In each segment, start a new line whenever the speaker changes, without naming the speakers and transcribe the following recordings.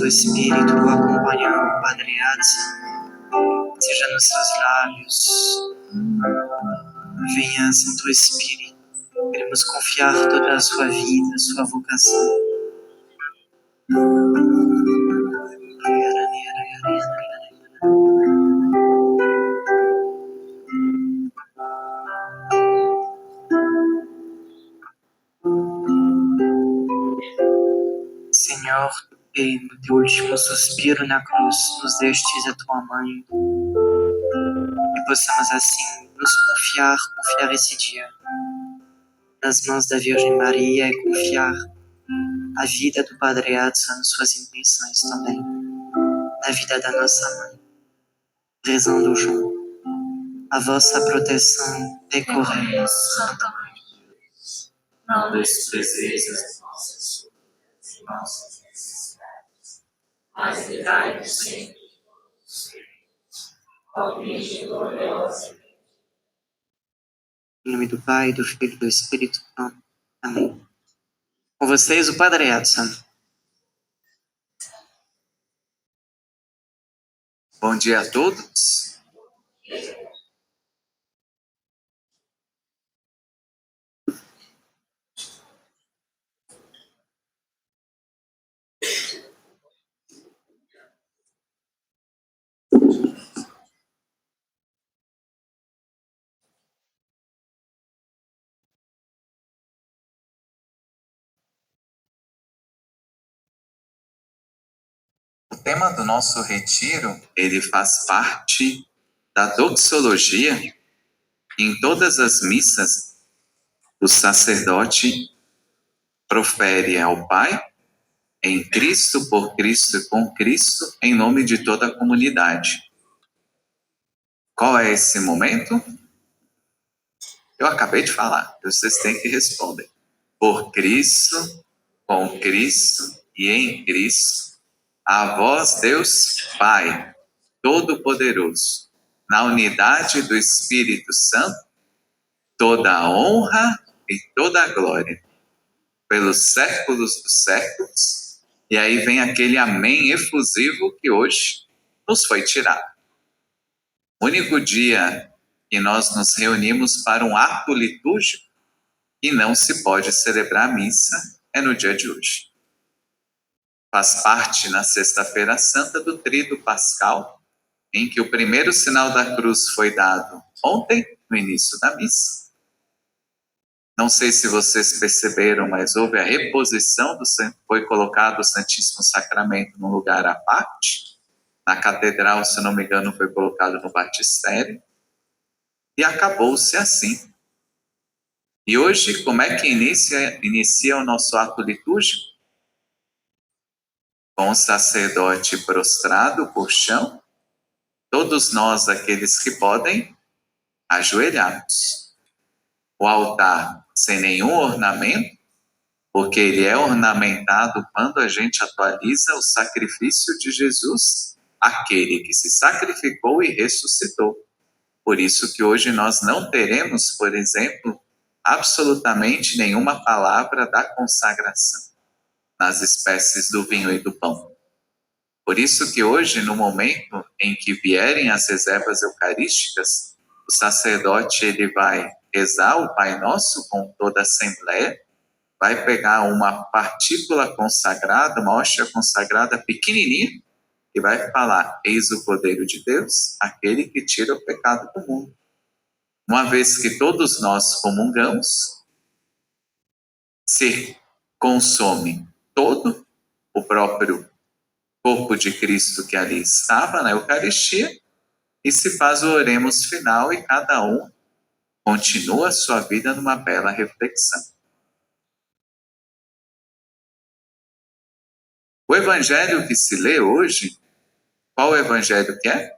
do Espírito acompanhando o Padre Adson, seja nos seus lábios. Venha, Santo Espírito, queremos confiar toda a sua vida, a sua vocação. Senhor, que no teu último suspiro na cruz nos destes a tua mãe, e possamos assim nos confiar esse dia nas mãos da Virgem Maria e confiar a vida do Padre Adson, suas intenções também, na vida da nossa mãe, rezando junto. A vossa proteção decorremos.
Santa Mãe de Deus, não desprezeis as nossas necessidades, mas livrai-nos sempre dos perigos. Ó Virgem gloriosa.
Em nome do Pai, do Filho e do Espírito Santo. Amém. Com vocês, o Padre Adson.
Bom dia a todos. O tema do nosso retiro, ele faz parte da doxologia. Em todas as missas, o sacerdote profere ao Pai, em Cristo, por Cristo e com Cristo, em nome de toda a comunidade. Qual é esse momento? Eu acabei de falar, vocês têm que responder. Por Cristo, com Cristo e em Cristo, a vós, Deus Pai, Todo-Poderoso, na unidade do Espírito Santo, toda a honra e toda a glória, pelos séculos dos séculos. E aí vem aquele amém efusivo que hoje nos foi tirado. O único dia que nós nos reunimos para um ato litúrgico e não se pode celebrar a missa é no dia de hoje. Faz parte na Sexta-feira Santa do Tríduo Pascal, em que o primeiro sinal da cruz foi dado ontem, no início da missa. Não sei se vocês perceberam, mas houve a reposição, foi colocado o Santíssimo Sacramento num lugar à parte. Na catedral, se não me engano, foi colocado no batistério. E acabou-se assim. E hoje, como é que inicia o nosso ato litúrgico? Com o sacerdote prostrado por chão, todos nós, aqueles que podem, ajoelhados. O altar sem nenhum ornamento, porque ele é ornamentado quando a gente atualiza o sacrifício de Jesus, aquele que se sacrificou e ressuscitou. Por isso que hoje nós não teremos, por exemplo, absolutamente nenhuma palavra da consagração nas espécies do vinho e do pão. Por isso que hoje, no momento em que vierem as reservas eucarísticas, o sacerdote ele vai rezar o Pai Nosso com toda a assembleia, vai pegar uma partícula consagrada, uma hóstia consagrada pequenininha, e vai falar: eis o Cordeiro de Deus, aquele que tira o pecado do mundo. Uma vez que todos nós comungamos, se consome todo o próprio corpo de Cristo que ali estava na Eucaristia, e se faz o oremos final e cada um continua a sua vida numa bela reflexão. O evangelho que se lê hoje, qual o evangelho que é?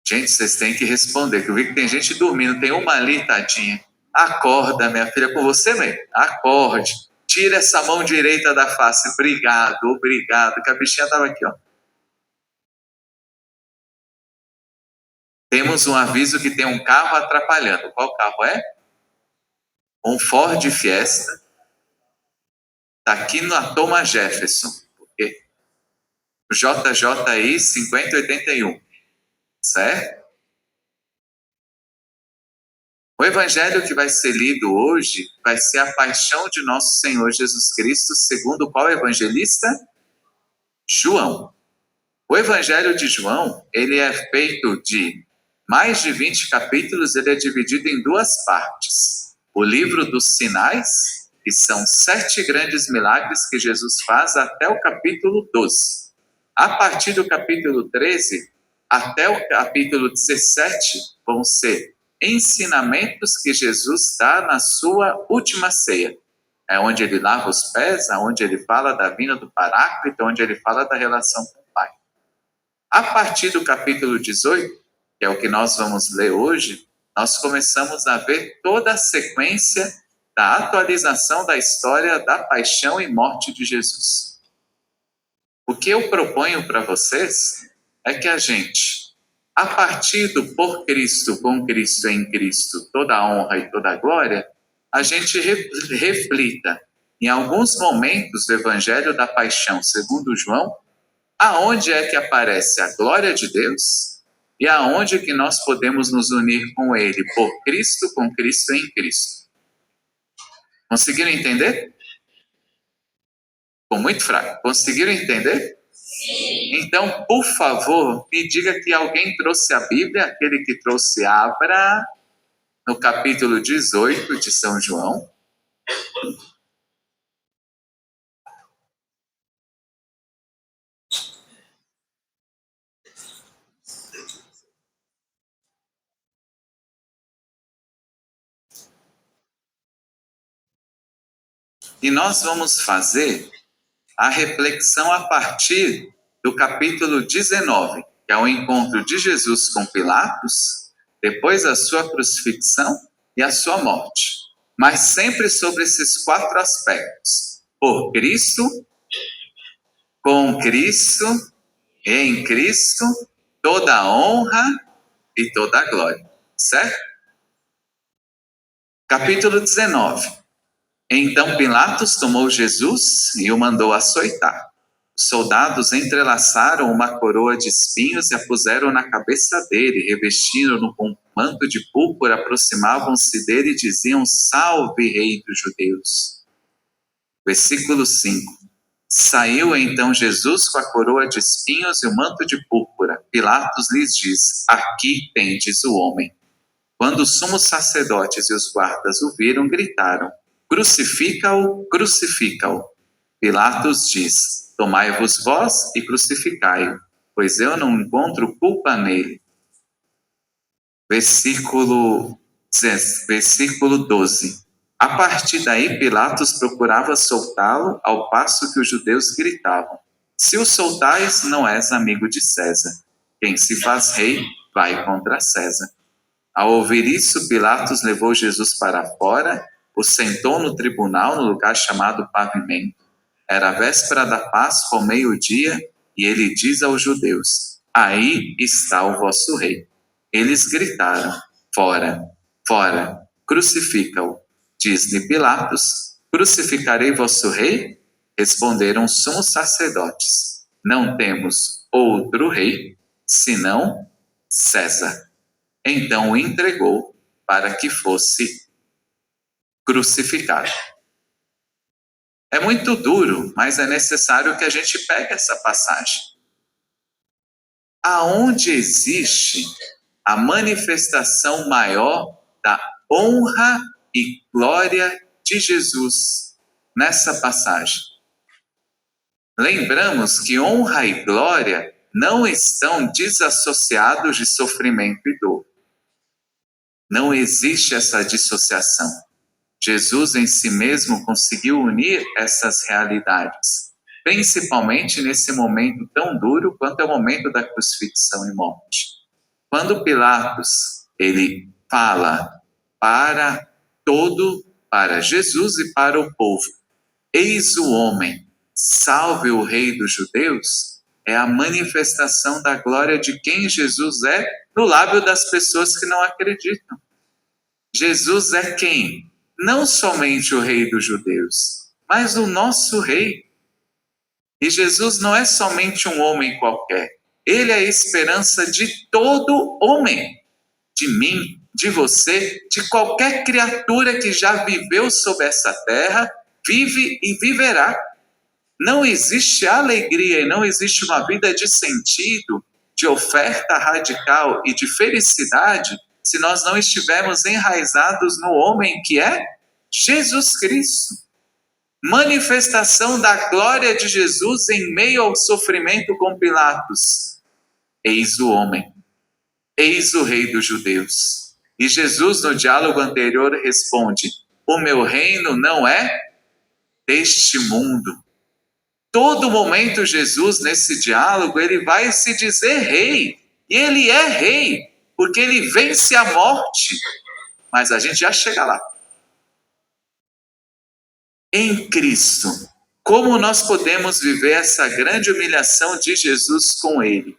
Gente, vocês têm que responder, que eu vi que tem gente dormindo, tem uma ali, tadinha. Acorda, minha filha, com você mesmo. Acorde. Tira essa mão direita da face. Obrigado, obrigado. Que a bichinha estava aqui, ó. Temos um aviso que tem um carro atrapalhando. Qual carro é? Um Ford Fiesta. Está aqui na Thomas Jefferson. Porque JJI 5081, certo? O evangelho que vai ser lido hoje vai ser a paixão de nosso Senhor Jesus Cristo, segundo qual evangelista? João. O evangelho de João, ele é feito de mais de 20 capítulos, ele é dividido em duas partes. O livro dos sinais, que são 7 grandes milagres que Jesus faz até o capítulo 12. A partir do capítulo 13 até o capítulo 17 vão ser ensinamentos que Jesus dá na sua última ceia. É onde ele lava os pés, onde ele fala da vinda do Paráclito, onde ele fala da relação com o Pai. A partir do capítulo 18, que é o que nós vamos ler hoje, nós começamos a ver toda a sequência da atualização da história da paixão e morte de Jesus. O que eu proponho para vocês é que a gente, a partir do por Cristo, com Cristo, em Cristo, toda a honra e toda a glória, a gente reflita em alguns momentos do Evangelho da Paixão, segundo João, aonde é que aparece a glória de Deus e aonde que nós podemos nos unir com Ele, por Cristo, com Cristo, em Cristo. Conseguiram entender? Ficou muito fraco. Conseguiram entender?
Sim.
Então, por favor, me diga que alguém trouxe a Bíblia, aquele que trouxe, abra no capítulo 18 de São João. E nós vamos fazer a reflexão a partir do capítulo 19, que é o encontro de Jesus com Pilatos, depois a sua crucifixão e a sua morte. Mas sempre sobre esses 4 aspectos. Por Cristo, com Cristo, em Cristo, toda a honra e toda a glória. Certo? Capítulo 19. Então Pilatos tomou Jesus e o mandou açoitar. Os soldados entrelaçaram uma coroa de espinhos e a puseram na cabeça dele, revestiram-no com um manto de púrpura, aproximavam-se dele e diziam: Salve, Rei dos Judeus! Versículo 5. Saiu então Jesus com a coroa de espinhos e o manto de púrpura. Pilatos lhes diz: Aqui tendes o homem. Quando os sumos sacerdotes e os guardas o viram, gritaram: Crucifica-o, crucifica-o. Pilatos diz: Tomai-vos vós e crucificai-o, pois eu não encontro culpa nele. Versículo 12. A partir daí, Pilatos procurava soltá-lo, ao passo que os judeus gritavam: Se o soltais, não és amigo de César. Quem se faz rei, vai contra César. Ao ouvir isso, Pilatos levou Jesus para fora, o sentou no tribunal, no lugar chamado Pavimento. Era a véspera da Páscoa, ao meio-dia, e ele diz aos judeus: Aí está o vosso rei. Eles gritaram: Fora, fora, crucifica-o. Diz-lhe Pilatos: Crucificarei vosso rei? Responderam os sumos sacerdotes: Não temos outro rei, senão César. Então o entregou para que fosse crucificado. É muito duro, mas é necessário que a gente pegue essa passagem. Aonde existe a manifestação maior da honra e glória de Jesus nessa passagem? Lembramos que honra e glória não estão desassociados de sofrimento e dor. Não existe essa dissociação. Jesus em si mesmo conseguiu unir essas realidades, principalmente nesse momento tão duro quanto é o momento da crucifixão e morte. Quando Pilatos, ele fala para Jesus e para o povo: Eis o homem, salve o Rei dos Judeus, é a manifestação da glória de quem Jesus é no lábio das pessoas que não acreditam. Jesus é quem? Não somente o Rei dos Judeus, mas o nosso Rei. E Jesus não é somente um homem qualquer. Ele é a esperança de todo homem, de mim, de você, de qualquer criatura que já viveu sobre essa terra, vive e viverá. Não existe alegria e não existe uma vida de sentido, de oferta radical e de felicidade se nós não estivermos enraizados no homem que é Jesus Cristo. Manifestação da glória de Jesus em meio ao sofrimento com Pilatos. Eis o homem, eis o rei dos judeus. E Jesus, no diálogo anterior, responde: o meu reino não é deste mundo. Todo momento Jesus, nesse diálogo, ele vai se dizer rei. E ele é rei, porque ele vence a morte. Mas a gente já chega lá. Em Cristo, como nós podemos viver essa grande humilhação de Jesus com ele?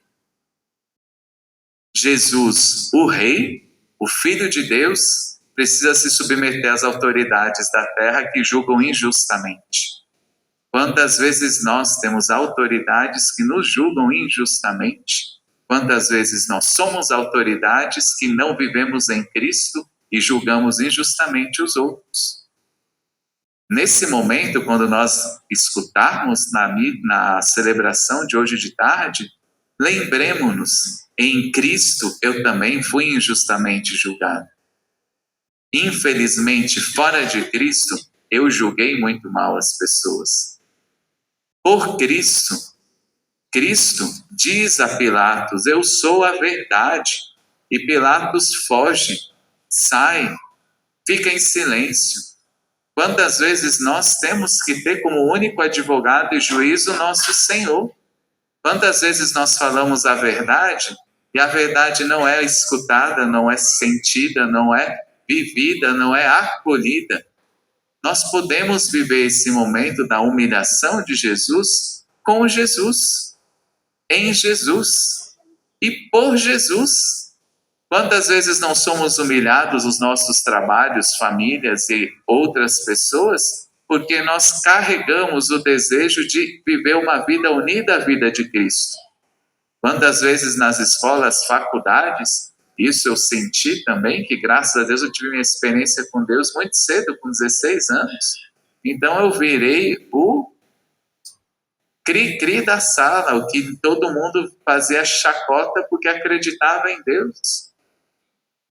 Jesus, o rei, o Filho de Deus, precisa se submeter às autoridades da terra que julgam injustamente. Quantas vezes nós temos autoridades que nos julgam injustamente? Quantas vezes nós somos autoridades que não vivemos em Cristo e julgamos injustamente os outros? Nesse momento, quando nós escutarmos na celebração de hoje de tarde, lembremos-nos, em Cristo eu também fui injustamente julgado. Infelizmente, fora de Cristo, eu julguei muito mal as pessoas. Por Cristo, Cristo diz a Pilatos: eu sou a verdade. E Pilatos foge, sai, fica em silêncio. Quantas vezes nós temos que ter como único advogado e juiz o nosso Senhor? Quantas vezes nós falamos a verdade e a verdade não é escutada, não é sentida, não é vivida, não é acolhida? Nós podemos viver esse momento da humilhação de Jesus com Jesus, em Jesus e por Jesus. Quantas vezes não somos humilhados nos nossos trabalhos, famílias e outras pessoas, porque nós carregamos o desejo de viver uma vida unida à vida de Cristo? Quantas vezes nas escolas, faculdades, isso eu senti também, que graças a Deus eu tive minha experiência com Deus muito cedo, com 16 anos. Então eu virei o cri-cri da sala, o que todo mundo fazia chacota porque acreditava em Deus.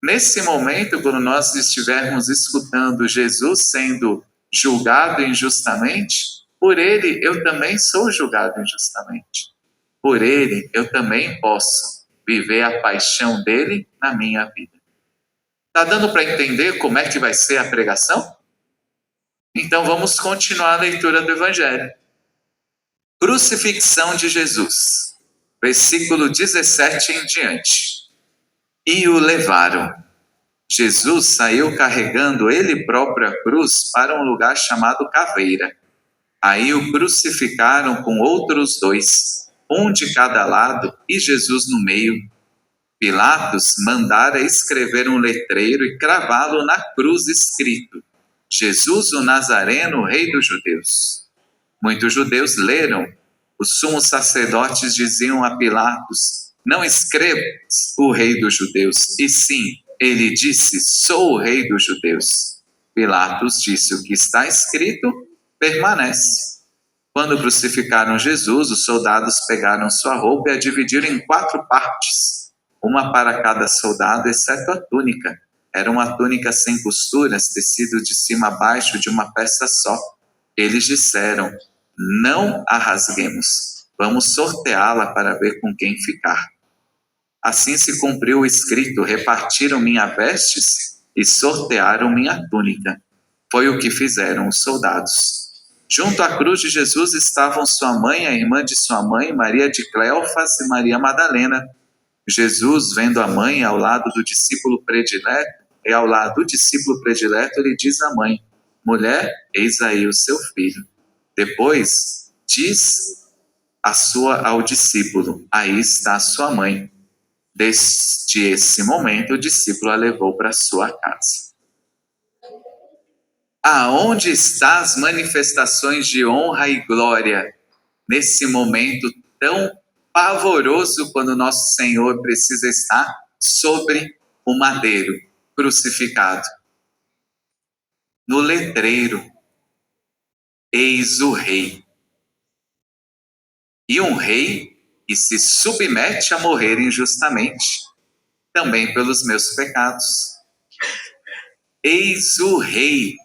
Nesse momento, quando nós estivermos escutando Jesus sendo julgado injustamente, por ele eu também sou julgado injustamente. Por ele eu também posso viver a paixão dele na minha vida. Está dando para entender como é que vai ser a pregação? Então vamos continuar a leitura do Evangelho. Crucifixão de Jesus, versículo 17 em diante. E o levaram. Jesus saiu carregando ele próprio a cruz para um lugar chamado Caveira. Aí o crucificaram com outros 2, um de cada lado e Jesus no meio. Pilatos mandara escrever um letreiro e cravá-lo na cruz escrito: Jesus o Nazareno, rei dos judeus. Muitos judeus leram. Os sumos sacerdotes diziam a Pilatos: não escrevas o rei dos judeus, e sim, ele disse: sou o rei dos judeus. Pilatos disse: o que está escrito permanece. Quando crucificaram Jesus, os soldados pegaram sua roupa e a dividiram em 4 partes, uma para cada soldado, exceto a túnica. Era uma túnica sem costuras, tecido de cima a baixo de uma peça só. Eles disseram: não a rasguemos, vamos sorteá-la para ver com quem ficar. Assim se cumpriu o escrito: repartiram minha vestes e sortearam minha túnica. Foi o que fizeram os soldados. Junto à cruz de Jesus estavam sua mãe, a irmã de sua mãe, Maria de Cleofas e Maria Madalena. Jesus, vendo a mãe ao lado do discípulo predileto, ele diz à mãe: mulher, eis aí o seu filho. Depois diz ao discípulo: aí está a sua mãe. Desde esse momento, o discípulo a levou para sua casa. Aonde estão as manifestações de honra e glória nesse momento tão pavoroso quando nosso Senhor precisa estar sobre o madeiro, crucificado. No letreiro, eis o rei. E um rei que se submete a morrer injustamente, também pelos meus pecados. Eis o rei.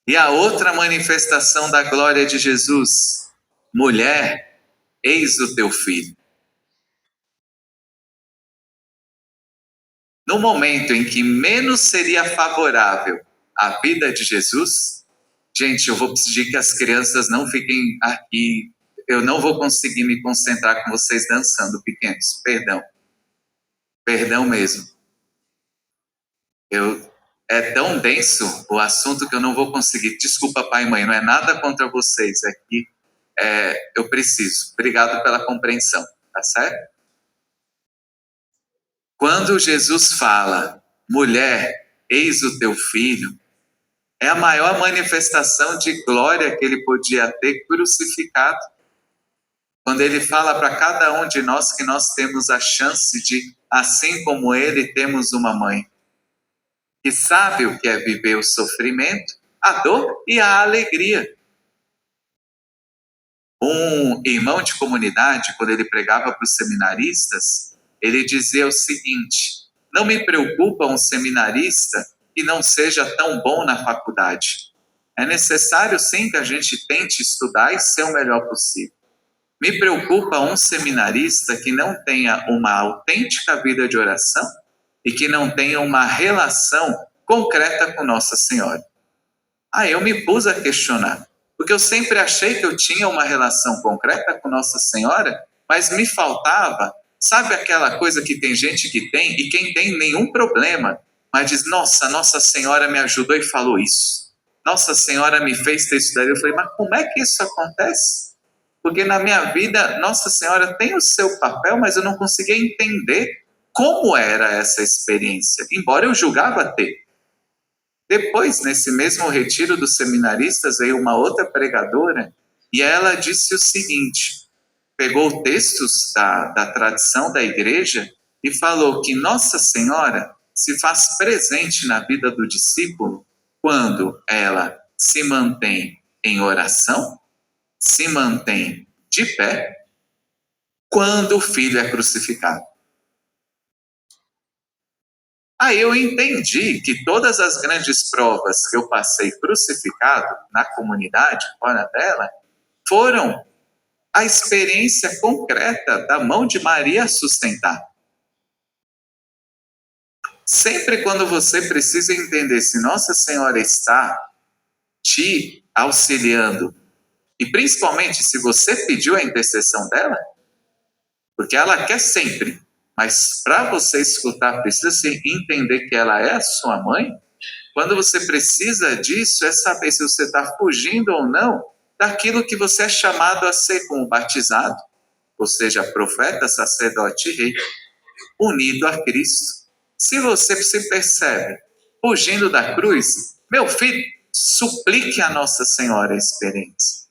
E a outra manifestação da glória de Jesus: mulher, eis o teu filho. No momento em que menos seria favorável à vida de Jesus, gente, eu vou pedir que as crianças não fiquem aqui, eu não vou conseguir me concentrar com vocês dançando, pequenos, perdão mesmo. É tão denso o assunto que eu não vou conseguir. Desculpa, pai e mãe, não é nada contra vocês, é que eu preciso. Obrigado pela compreensão, tá certo? Quando Jesus fala, mulher, eis o teu filho, é a maior manifestação de glória que ele podia ter crucificado. Quando ele fala para cada um de nós que nós temos a chance de, assim como ele, temos uma mãe que sabe o que é viver o sofrimento, a dor e a alegria. Um irmão de comunidade, quando ele pregava para os seminaristas, ele dizia o seguinte: não me preocupa um seminarista que não seja tão bom na faculdade. É necessário sim que a gente tente estudar e ser o melhor possível. Me preocupa um seminarista que não tenha uma autêntica vida de oração e que não tenha uma relação concreta com Nossa Senhora. Eu me pus a questionar, porque eu sempre achei que eu tinha uma relação concreta com Nossa Senhora, mas me faltava, sabe aquela coisa que tem gente que tem, e quem tem nenhum problema, mas diz, Nossa Senhora me ajudou e falou isso. Nossa Senhora me fez ter isso daí. Eu falei, mas como é que isso acontece? Porque na minha vida, Nossa Senhora tem o seu papel, mas eu não conseguia entender como era essa experiência, embora eu julgava ter. Depois, nesse mesmo retiro dos seminaristas, veio uma outra pregadora e ela disse o seguinte, pegou textos da tradição da igreja e falou que Nossa Senhora se faz presente na vida do discípulo quando ela se mantém em oração, se mantém de pé, quando o filho é crucificado. Eu entendi que todas as grandes provas que eu passei crucificado na comunidade, fora dela, foram a experiência concreta da mão de Maria sustentar. Sempre quando você precisa entender se Nossa Senhora está te auxiliando, e principalmente se você pediu a intercessão dela, porque ela quer sempre, mas para você escutar, precisa entender que ela é a sua mãe. Quando você precisa disso, é saber se você está fugindo ou não daquilo que você é chamado a ser como batizado, ou seja, profeta, sacerdote e rei, unido a Cristo. Se você se percebe fugindo da cruz, meu filho, suplique a Nossa Senhora a experiência.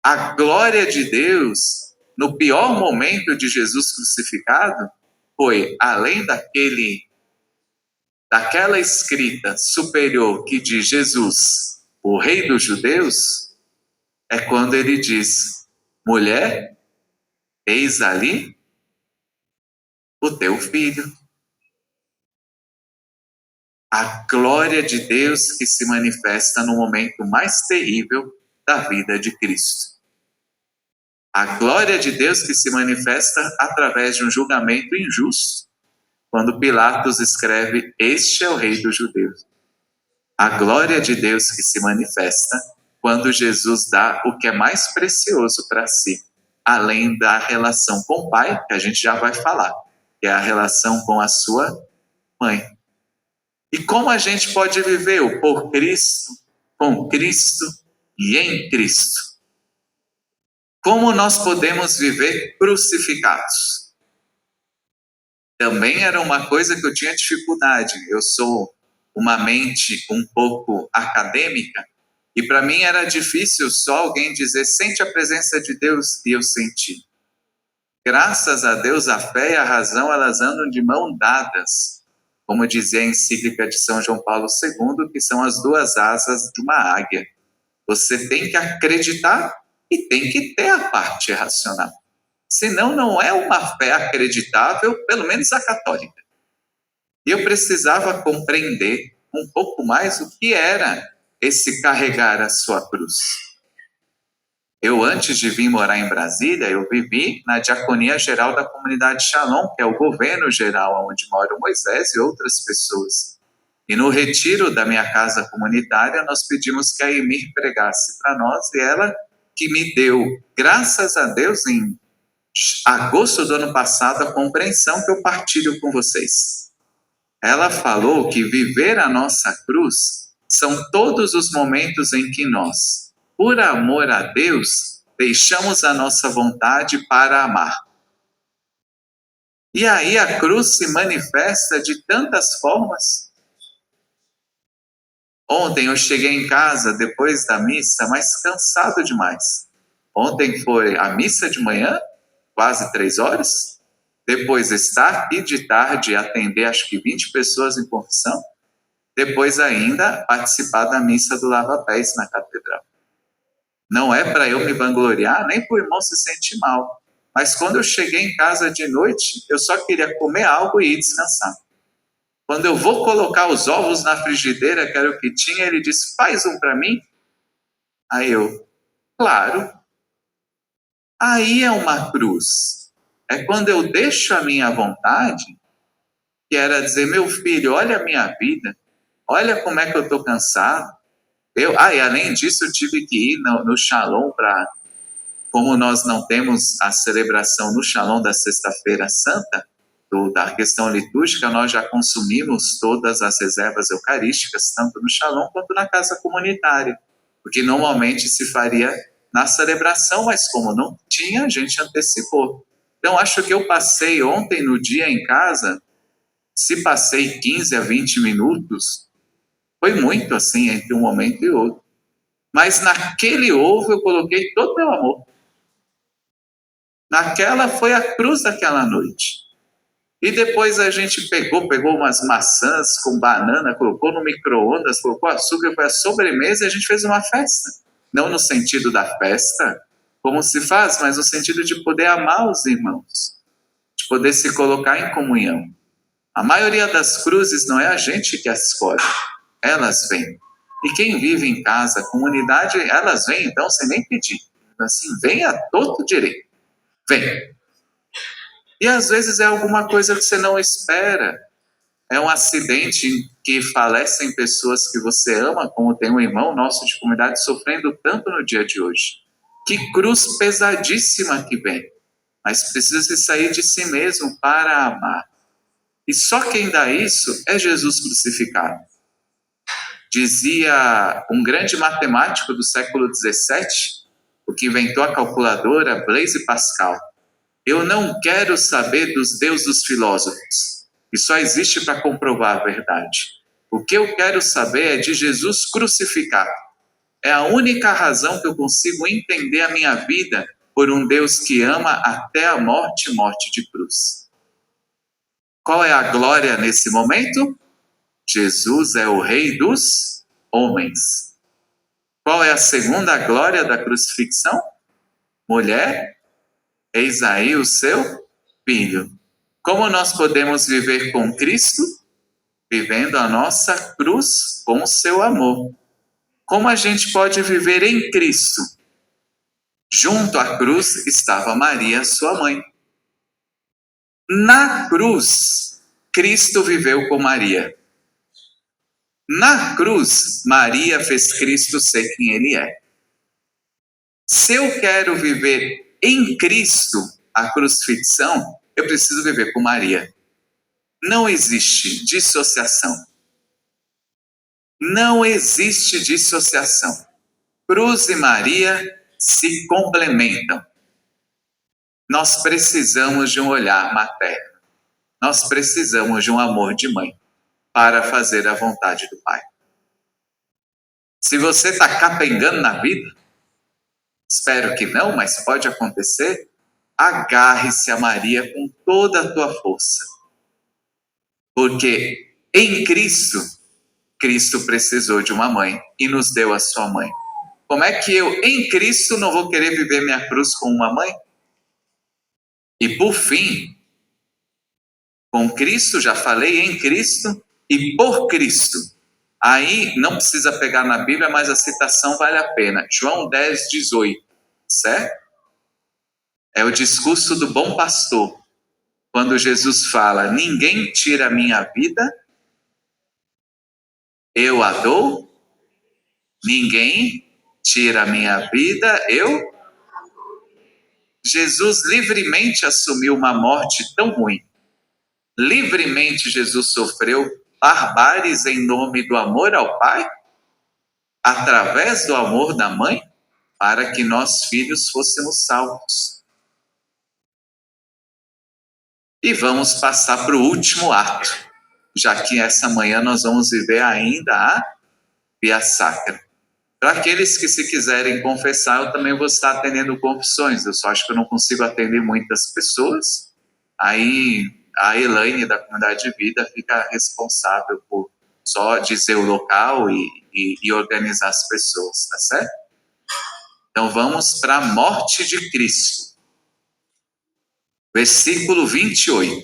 A glória de Deus, no pior momento de Jesus crucificado, foi, além daquela escrita superior que diz Jesus, o rei dos judeus, é quando ele diz, mulher, eis ali o teu filho. A glória de Deus que se manifesta no momento mais terrível da vida de Cristo. A glória de Deus que se manifesta através de um julgamento injusto, quando Pilatos escreve, este é o rei dos judeus. A glória de Deus que se manifesta quando Jesus dá o que é mais precioso para si, além da relação com o Pai, que a gente já vai falar, que é a relação com a sua mãe. E como a gente pode viver o por Cristo, com Cristo e em Cristo? Como nós podemos viver crucificados? Também era uma coisa que eu tinha dificuldade. Eu sou uma mente um pouco acadêmica, E para mim era difícil só alguém dizer, sente a presença de Deus, e eu senti. Graças a Deus, a fé e a razão, elas andam de mão dadas. Como dizia a encíclica de São João Paulo II, que são as duas asas de uma águia. Você tem que acreditar e tem que ter a parte racional. Senão não é uma fé acreditável, pelo menos a católica. E eu precisava compreender um pouco mais o que era esse carregar a sua cruz. Eu, antes de vir morar em Brasília, eu vivi na Diaconia Geral da Comunidade Shalom, que é o governo geral onde mora o Moisés e outras pessoas. E no retiro da minha casa comunitária, nós pedimos que a Emir pregasse para nós, e ela que me deu, graças a Deus, em agosto do ano passado, a compreensão que eu partilho com vocês. Ela falou que viver a nossa cruz são todos os momentos em que nós, por amor a Deus, deixamos a nossa vontade para amar. E aí a cruz se manifesta de tantas formas. Ontem eu cheguei em casa depois da missa, mas cansado demais. Ontem foi a missa de manhã, quase 3 horas. Depois estar aqui de tarde, atender acho que 20 pessoas em confissão. Depois ainda participar da missa do lava-pés na catedral. Não é para eu me vangloriar, nem para o irmão se sentir mal. Mas quando eu cheguei em casa de noite, eu só queria comer algo e ir descansar. Quando eu vou colocar os ovos na frigideira, que era o que tinha, ele disse, faz um para mim. Aí eu, claro. Aí é uma cruz. É quando eu deixo a minha vontade, que era dizer, meu filho, olha a minha vida, olha como é que eu estou cansado. E além disso, eu tive que ir no Shalom para, como nós não temos a celebração no Shalom da Sexta-feira Santa, da questão litúrgica, nós já consumimos todas as reservas eucarísticas, tanto no Shalom quanto na casa comunitária, porque normalmente se faria na celebração, mas como não tinha, a gente antecipou. Então, acho que eu passei ontem no dia em casa, se passei 15 a 20 minutos, foi muito assim, entre um momento e outro. Mas naquele ovo eu coloquei todo o meu amor. Naquela foi a cruz daquela noite. E depois a gente pegou umas maçãs com banana, colocou no micro-ondas, colocou açúcar, foi a sobremesa e a gente fez uma festa. Não no sentido da festa, como se faz, mas no sentido de poder amar os irmãos, de poder se colocar em comunhão. A maioria das cruzes não é a gente que as escolhe, elas vêm. E quem vive em casa, comunidade, elas vêm então sem nem pedir. Assim, vem a todo direito. Vem. E às vezes é alguma coisa que você não espera. É um acidente em que falecem pessoas que você ama, como tem um irmão nosso de comunidade sofrendo tanto no dia de hoje. Que cruz pesadíssima que vem. Mas precisa se sair de si mesmo para amar. E só quem dá isso é Jesus crucificado. Dizia um grande matemático do século XVII, o que inventou a calculadora, Blaise Pascal, eu não quero saber dos deuses dos filósofos, que só existe para comprovar a verdade. O que eu quero saber é de Jesus crucificado. É a única razão que eu consigo entender a minha vida por um Deus que ama até a morte, morte de cruz. Qual é a glória nesse momento? Jesus é o Rei dos homens. Qual é a segunda glória da crucifixão? Mulher, eis aí o seu filho. Como nós podemos viver com Cristo? Vivendo a nossa cruz com o seu amor. Como a gente pode viver em Cristo? Junto à cruz estava Maria, sua mãe. Na cruz, Cristo viveu com Maria. Na cruz, Maria fez Cristo ser quem ele é. Se eu quero viver em Cristo a crucifixão, eu preciso viver com Maria. Não existe dissociação. Não existe dissociação. Cruz e Maria se complementam. Nós precisamos de um olhar materno. Nós precisamos de um amor de mãe para fazer a vontade do Pai. Se você está capengando na vida, espero que não, mas pode acontecer, agarre-se a Maria com toda a tua força. Porque em Cristo, Cristo precisou de uma mãe e nos deu a sua mãe. Como é que eu, em Cristo, não vou querer viver minha cruz com uma mãe? E por fim, com Cristo, já falei, em Cristo e por Cristo. Aí não precisa pegar na Bíblia, mas a citação vale a pena. João 10, 18, certo? É o discurso do bom pastor. Quando Jesus fala, ninguém tira a minha vida, eu a dou. Ninguém tira a minha vida, eu. Jesus livremente assumiu uma morte tão ruim. Livremente Jesus sofreu barbáries em nome do amor ao Pai, através do amor da mãe, para que nós filhos fôssemos salvos. E vamos passar para o último ato, já que essa manhã nós vamos viver ainda a Via Sacra. Para aqueles que se quiserem confessar, eu também vou estar atendendo confissões. Eu só acho que eu não consigo atender muitas pessoas. Aí a Elaine da Comunidade de Vida fica responsável por só dizer o local e organizar as pessoas, tá certo? Então vamos para a morte de Cristo. Versículo 28.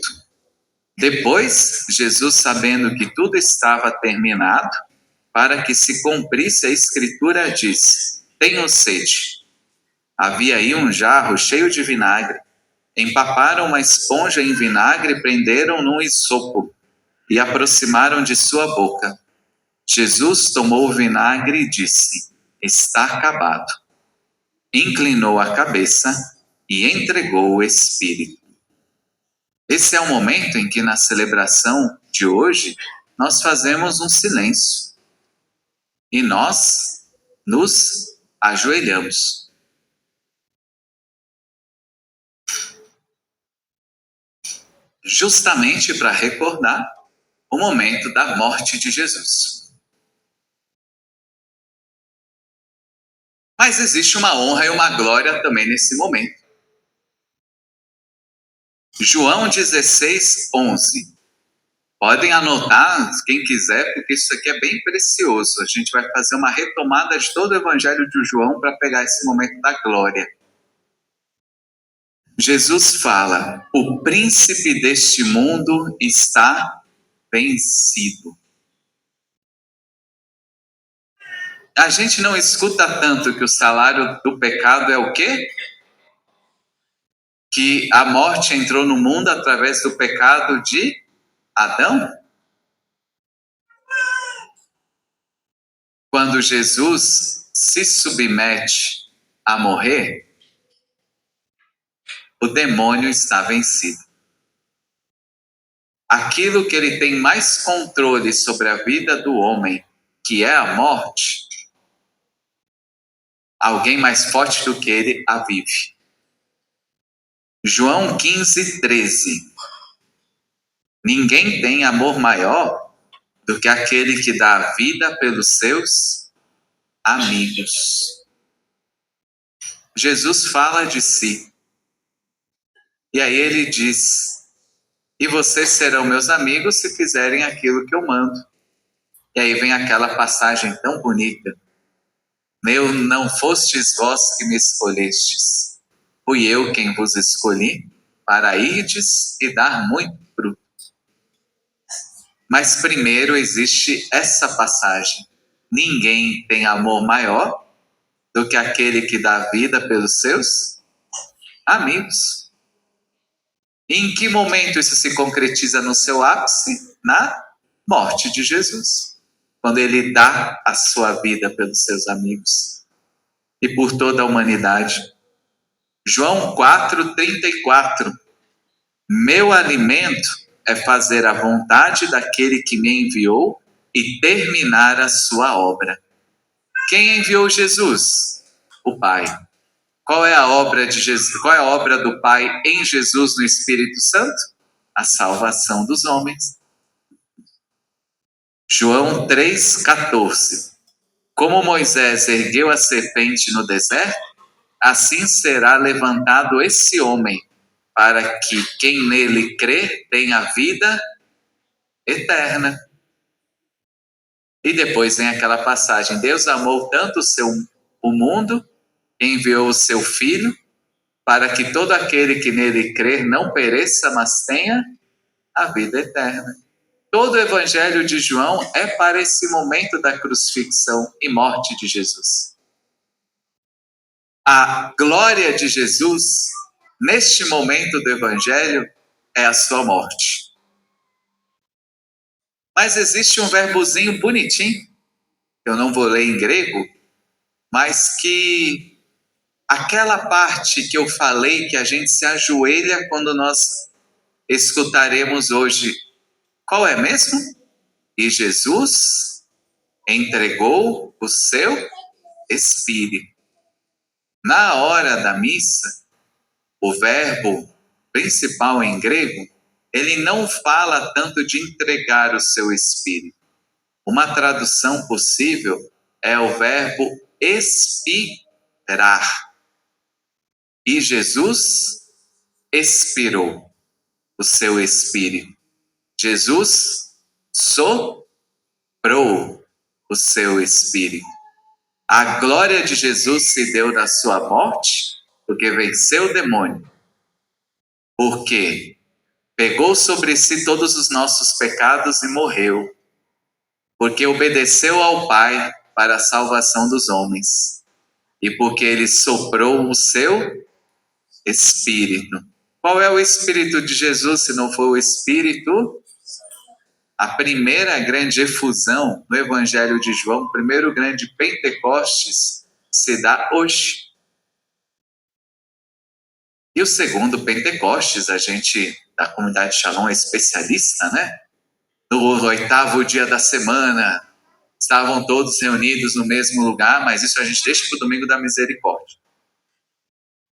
Depois, Jesus, sabendo que tudo estava terminado, para que se cumprisse a Escritura, disse: tenho sede. Havia aí um jarro cheio de vinagre. Empaparam uma esponja em vinagre e prenderam num isopo e aproximaram de sua boca. Jesus tomou o vinagre e disse: está acabado. Inclinou a cabeça e entregou o Espírito. Esse é o momento em que, na celebração de hoje, nós fazemos um silêncio e nós nos ajoelhamos. Justamente para recordar o momento da morte de Jesus. Mas existe uma honra e uma glória também nesse momento. João 16, 11. Podem anotar, quem quiser, porque isso aqui é bem precioso. A gente vai fazer uma retomada de todo o Evangelho de João para pegar esse momento da glória. Jesus fala: o príncipe deste mundo está vencido. A gente não escuta tanto que o salário do pecado é o quê? Que a morte entrou no mundo através do pecado de Adão? Quando Jesus se submete a morrer, o demônio está vencido. Aquilo que ele tem mais controle sobre a vida do homem, que é a morte, alguém mais forte do que ele a vive. João 15, 13. Ninguém tem amor maior do que aquele que dá a vida pelos seus amigos. Jesus fala de si. E aí ele diz: e vocês serão meus amigos se fizerem aquilo que eu mando. E aí vem aquela passagem tão bonita. Não fostes vós que me escolhestes. Fui eu quem vos escolhi para irdes e dar muito fruto. Mas primeiro existe essa passagem. Ninguém tem amor maior do que aquele que dá vida pelos seus amigos. E em que momento isso se concretiza no seu ápice? Na morte de Jesus. Quando ele dá a sua vida pelos seus amigos e por toda a humanidade. João 4:34. Meu alimento é fazer a vontade daquele que me enviou e terminar a sua obra. Quem enviou Jesus? O Pai. Qual é a obra de Jesus? Qual é a obra do Pai em Jesus no Espírito Santo? A salvação dos homens. João 3:14. Como Moisés ergueu a serpente no deserto, assim será levantado esse homem, para que quem nele crê tenha vida eterna. E depois vem aquela passagem: Deus amou tanto o mundo, enviou o seu Filho, para que todo aquele que nele crer não pereça, mas tenha a vida eterna. Todo o Evangelho de João é para esse momento da crucifixão e morte de Jesus. A glória de Jesus, neste momento do Evangelho, é a sua morte. Mas existe um verbozinho bonitinho, eu não vou ler em grego, mas que aquela parte que eu falei que a gente se ajoelha quando nós escutaremos hoje, qual é mesmo? E Jesus entregou o seu Espírito. Na hora da missa, o verbo principal em grego, ele não fala tanto de entregar o seu Espírito. Uma tradução possível é o verbo expirar. E Jesus expirou o seu Espírito. Jesus soprou o seu Espírito. A glória de Jesus se deu na sua morte, porque venceu o demônio. Porque pegou sobre si todos os nossos pecados e morreu. Porque obedeceu ao Pai para a salvação dos homens. E porque ele soprou o seu Espírito. Qual é o Espírito de Jesus, se não for o Espírito? A primeira grande efusão no Evangelho de João, o primeiro grande Pentecostes, se dá hoje. E o segundo Pentecostes, a gente da comunidade Shalom é especialista, né? No 8º dia da semana, estavam todos reunidos no mesmo lugar, mas isso a gente deixa para o domingo da misericórdia.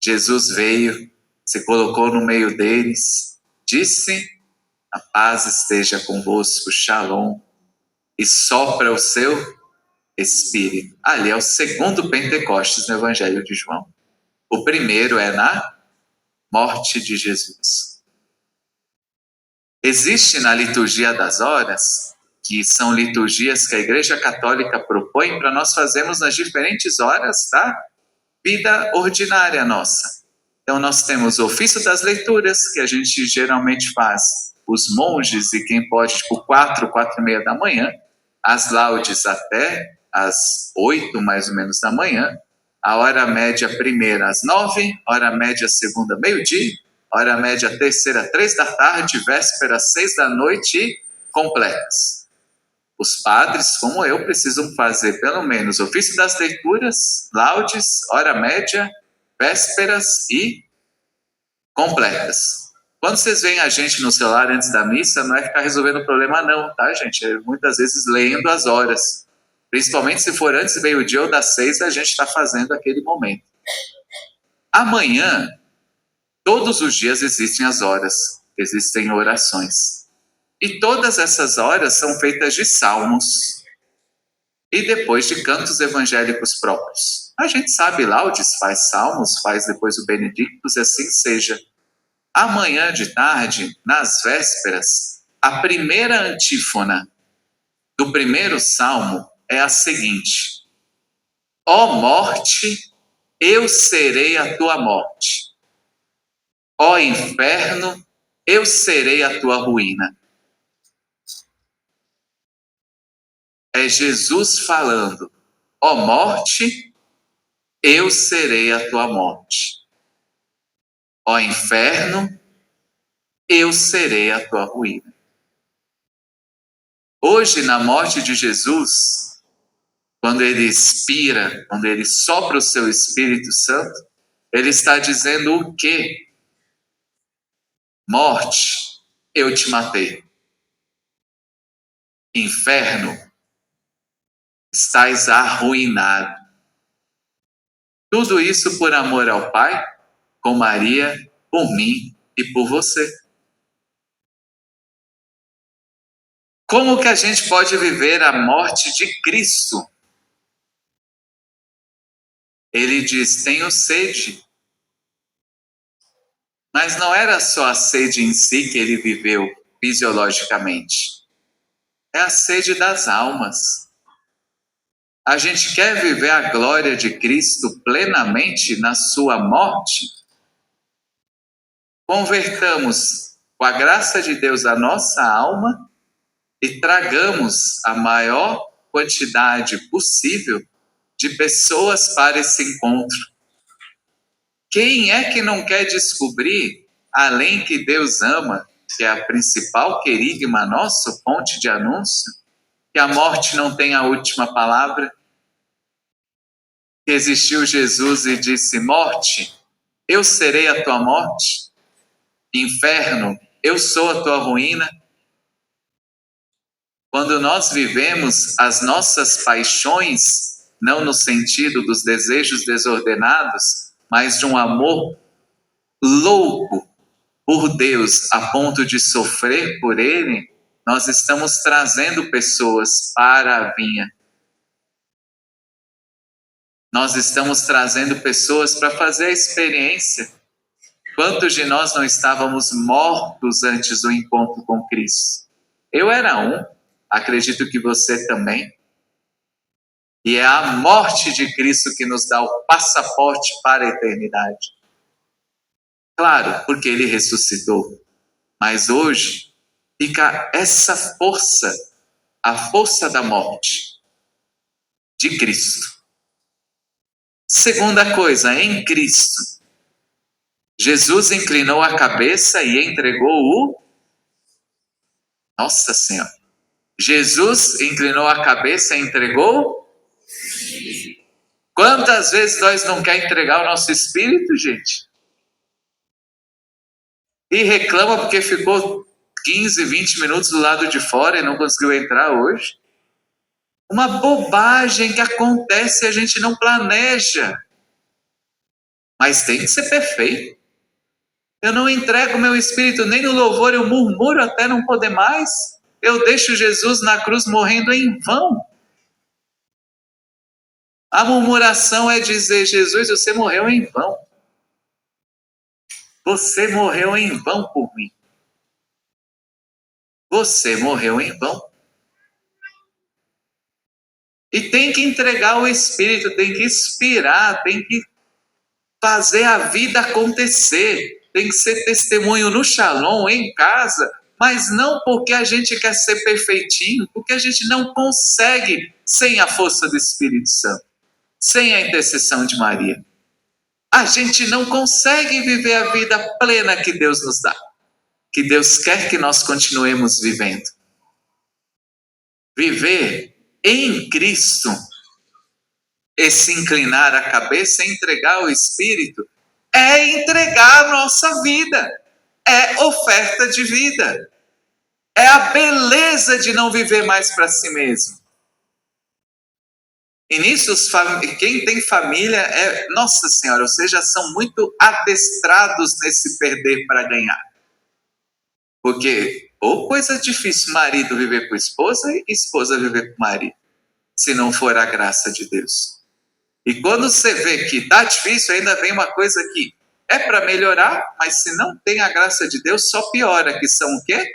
Jesus veio, se colocou no meio deles, disse: a paz esteja convosco, Shalom, e sopra o seu Espírito. Ali é o segundo Pentecostes no Evangelho de João. O primeiro é na morte de Jesus. Existe na liturgia das horas, que são liturgias que a Igreja Católica propõe para nós fazermos nas diferentes horas da vida ordinária nossa. Então nós temos o ofício das leituras, que a gente geralmente faz, os monges e quem pode, tipo 4h30 da manhã, as laudes até às 8 mais ou menos da manhã, a hora média primeira às 9, hora média segunda meio-dia, hora média terceira 3 da tarde, véspera 6 da noite, completas. Os padres, como eu, precisam fazer pelo menos ofício das leituras, laudes, hora média, vésperas e completas. Quando vocês veem a gente no celular antes da missa, não é ficar resolvendo o problema não, tá, gente? É muitas vezes lendo as horas. Principalmente se for antes do meio-dia ou das 6, a gente está fazendo aquele momento. Amanhã, todos os dias existem as horas, existem orações. E todas essas horas são feitas de salmos e depois de cantos evangélicos próprios. A gente sabe, laudes faz salmos, faz depois o benedictus e assim seja. Amanhã de tarde, nas vésperas, a primeira antífona do primeiro salmo é a seguinte: ó morte, eu serei a tua morte. Ó inferno, eu serei a tua ruína. É Jesus falando: ó morte, eu serei a tua morte. Ó inferno, eu serei a tua ruína. Hoje, na morte de Jesus, quando ele expira, quando ele sopra o seu Espírito Santo, ele está dizendo o quê? Morte, eu te matei. Inferno, estás arruinado. Tudo isso por amor ao Pai, com Maria, por mim e por você. Como que a gente pode viver a morte de Cristo? Ele diz: tenho sede. Mas não era só a sede em si que ele viveu fisiologicamente. É a sede das almas. A gente quer viver a glória de Cristo plenamente na sua morte? Convertamos com a graça de Deus a nossa alma e tragamos a maior quantidade possível de pessoas para esse encontro. Quem é que não quer descobrir, além que Deus ama, que é a principal querigma nossa, ponte de anúncio, que a morte não tem a última palavra? Que existiu Jesus e disse: morte, eu serei a tua morte. Inferno, eu sou a tua ruína. Quando nós vivemos as nossas paixões, não no sentido dos desejos desordenados, mas de um amor louco por Deus a ponto de sofrer por Ele, nós estamos trazendo pessoas para a vinha. Nós estamos trazendo pessoas para fazer a experiência. Quantos de nós não estávamos mortos antes do encontro com Cristo? Eu era um, acredito que você também. E é a morte de Cristo que nos dá o passaporte para a eternidade. Claro, porque Ele ressuscitou. Mas hoje fica essa força, a força da morte de Cristo. Segunda coisa, em Cristo, Jesus inclinou a cabeça e entregou o... Nossa Senhora. Jesus inclinou a cabeça e entregou... Quantas vezes nós não queremos entregar o nosso espírito, gente? E reclama porque ficou 15, 20 minutos do lado de fora e não conseguiu entrar hoje. Uma bobagem que acontece e a gente não planeja. Mas tem que ser perfeito. Eu não entrego meu espírito nem no louvor, eu murmuro até não poder mais. Eu deixo Jesus na cruz morrendo em vão. A murmuração é dizer: Jesus, você morreu em vão. Você morreu em vão por mim. Você morreu em vão. E tem que entregar o espírito, tem que inspirar, tem que fazer a vida acontecer. Tem que ser testemunho no Shalom, em casa, mas não porque a gente quer ser perfeitinho, porque a gente não consegue sem a força do Espírito Santo, sem a intercessão de Maria. A gente não consegue viver a vida plena que Deus nos dá, que Deus quer que nós continuemos vivendo. Viver em Cristo, esse inclinar a cabeça, entregar o Espírito, é entregar a nossa vida, é oferta de vida, é a beleza de não viver mais para si mesmo. E nisso, quem tem família, Nossa Senhora, vocês já são muito adestrados nesse perder para ganhar. Porque, ou coisa difícil, marido viver com esposa e esposa viver com marido, se não for a graça de Deus. E quando você vê que está difícil, ainda vem uma coisa que é para melhorar, mas se não tem a graça de Deus, só piora, que são o quê?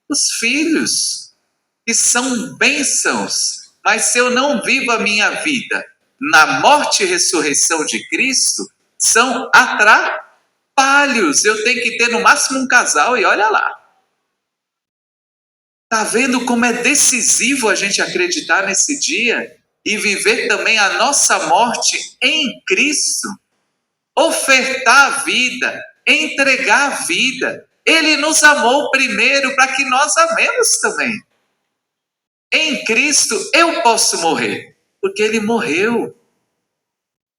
Os filhos, que são bênçãos. Mas se eu não vivo a minha vida na morte e ressurreição de Cristo, são atrapalhos. Eu tenho que ter no máximo um casal e olha lá. Está vendo como é decisivo a gente acreditar nesse dia e viver também a nossa morte em Cristo? Ofertar a vida, entregar a vida. Ele nos amou primeiro para que nós amemos também. Em Cristo eu posso morrer, porque Ele morreu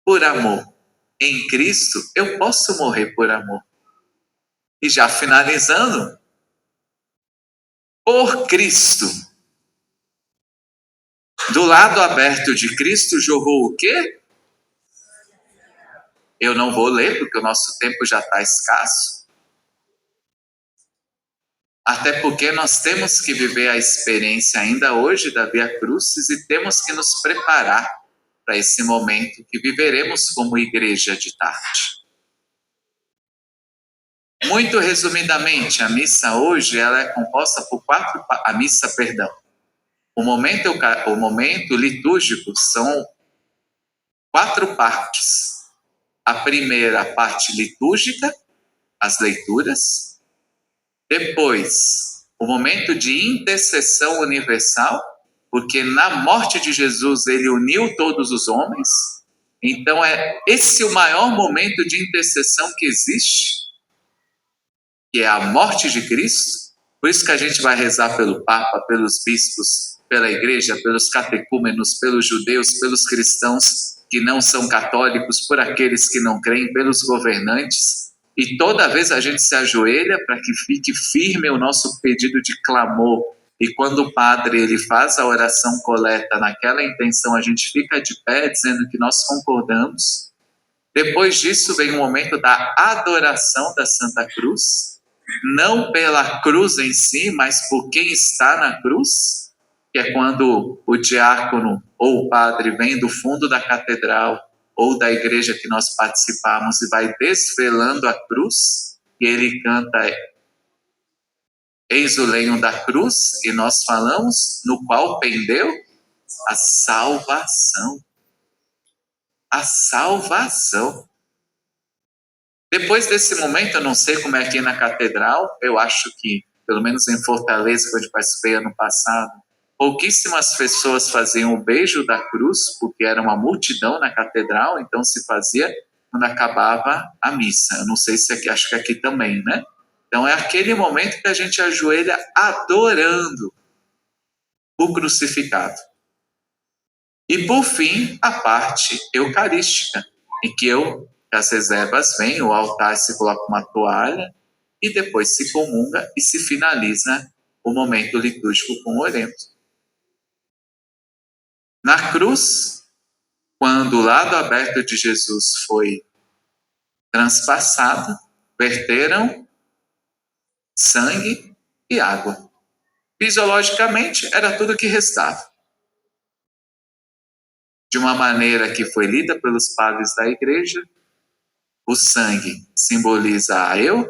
por amor. Em Cristo eu posso morrer por amor. E já finalizando, por Cristo. Do lado aberto de Cristo jorrou o quê? Eu não vou ler, porque o nosso tempo já está escasso. Até porque nós temos que viver a experiência ainda hoje da Via Crucis e temos que nos preparar. para esse momento que viveremos como igreja de tarde. Muito resumidamente, a missa hoje ela é composta por o momento litúrgico são 4 partes. A primeira parte litúrgica, as leituras. Depois, o momento de intercessão universal, porque na morte de Jesus ele uniu todos os homens. Então é esse o maior momento de intercessão que existe, que é a morte de Cristo. Por isso que a gente vai rezar pelo Papa, pelos bispos, pela igreja, pelos catecúmenos, pelos judeus, pelos cristãos que não são católicos, por aqueles que não creem, pelos governantes. E toda vez a gente se ajoelha para que fique firme o nosso pedido de clamor. E quando o padre ele faz a oração coleta naquela intenção, a gente fica de pé dizendo que nós concordamos. Depois disso vem o momento da adoração da Santa Cruz, não pela cruz em si, mas por quem está na cruz, que é quando o diácono ou o padre vem do fundo da catedral ou da igreja que nós participamos e vai desvelando a cruz, e ele canta Eis o lenho da cruz, e nós falamos no qual pendeu a salvação. A salvação. Depois desse momento, eu não sei como é aqui na catedral, eu acho que, pelo menos em Fortaleza, quando eu participei ano passado, pouquíssimas pessoas faziam o beijo da cruz, porque era uma multidão na catedral, então se fazia quando acabava a missa. Eu não sei se aqui, acho que aqui também, né? Então é aquele momento que a gente ajoelha adorando o crucificado. E por fim, a parte eucarística, em que as reservas vêm, o altar se coloca uma toalha e depois se comunga e se finaliza o momento litúrgico com o oremos. Na cruz, quando o lado aberto de Jesus foi transpassado, verteram sangue e água. Fisiologicamente, era tudo que restava. De uma maneira que foi lida pelos padres da igreja, o sangue simboliza a eu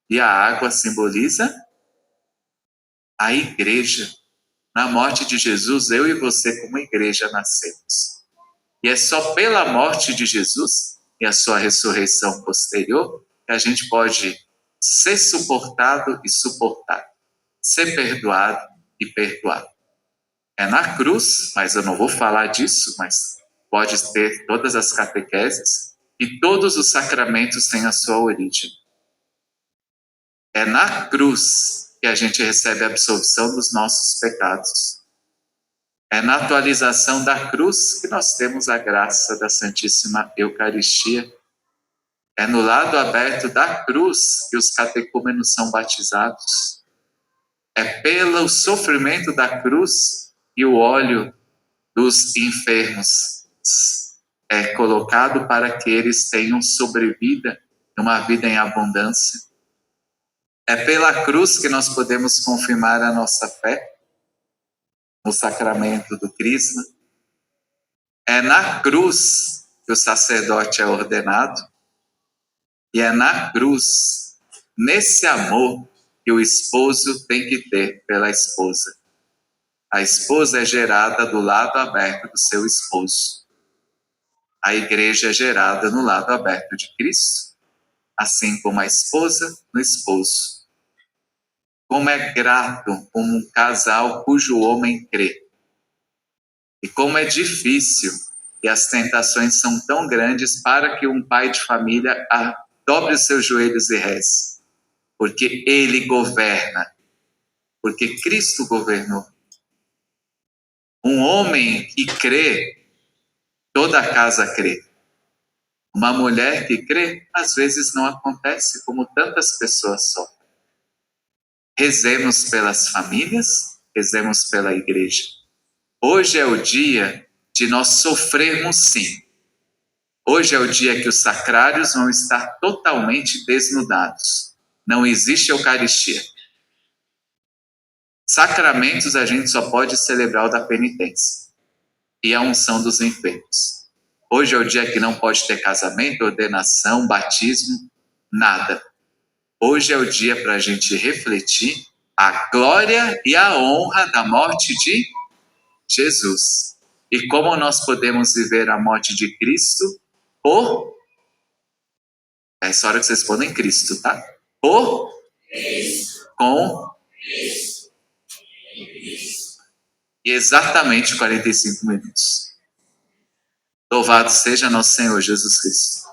e a água simboliza a igreja. Na morte de Jesus, eu e você como igreja nascemos. E é só pela morte de Jesus e a sua ressurreição posterior que a gente pode ser suportado e suportar, ser perdoado e perdoar. É na cruz, mas eu não vou falar disso, mas pode ter todas as catequeses e todos os sacramentos têm a sua origem. É na cruz que a gente recebe a absolvição dos nossos pecados. É na atualização da cruz que nós temos a graça da Santíssima Eucaristia. É no lado aberto da cruz que os catecúmenos são batizados. É pelo sofrimento da cruz que o óleo dos enfermos é colocado para que eles tenham sobrevida, uma vida em abundância. É pela cruz que nós podemos confirmar a nossa fé no sacramento do Crisma. É na cruz que o sacerdote é ordenado. E é na cruz, nesse amor, que o esposo tem que ter pela esposa. A esposa é gerada do lado aberto do seu esposo. A igreja é gerada no lado aberto de Cristo, assim como a esposa no esposo. Como é grato um casal cujo homem crê. E como é difícil, e as tentações são tão grandes para que um pai de família dobre os seus joelhos e reze. Porque ele governa. Porque Cristo governou. Um homem que crê, toda a casa crê. Uma mulher que crê, às vezes não acontece, como tantas pessoas sofrem. Rezemos pelas famílias, rezemos pela igreja. Hoje é o dia de nós sofrermos sim. Hoje é o dia que os sacrários vão estar totalmente desnudados. Não existe Eucaristia. Sacramentos a gente só pode celebrar o da penitência. e a unção dos enfermos. Hoje é o dia que não pode ter casamento, ordenação, batismo, nada. Hoje é o dia para a gente refletir a glória e a honra da morte de Jesus. E como nós podemos viver a morte de Cristo por... É essa hora que vocês respondem Cristo, tá? Por... Com... E exatamente 45 minutos. Louvado seja nosso Senhor Jesus Cristo.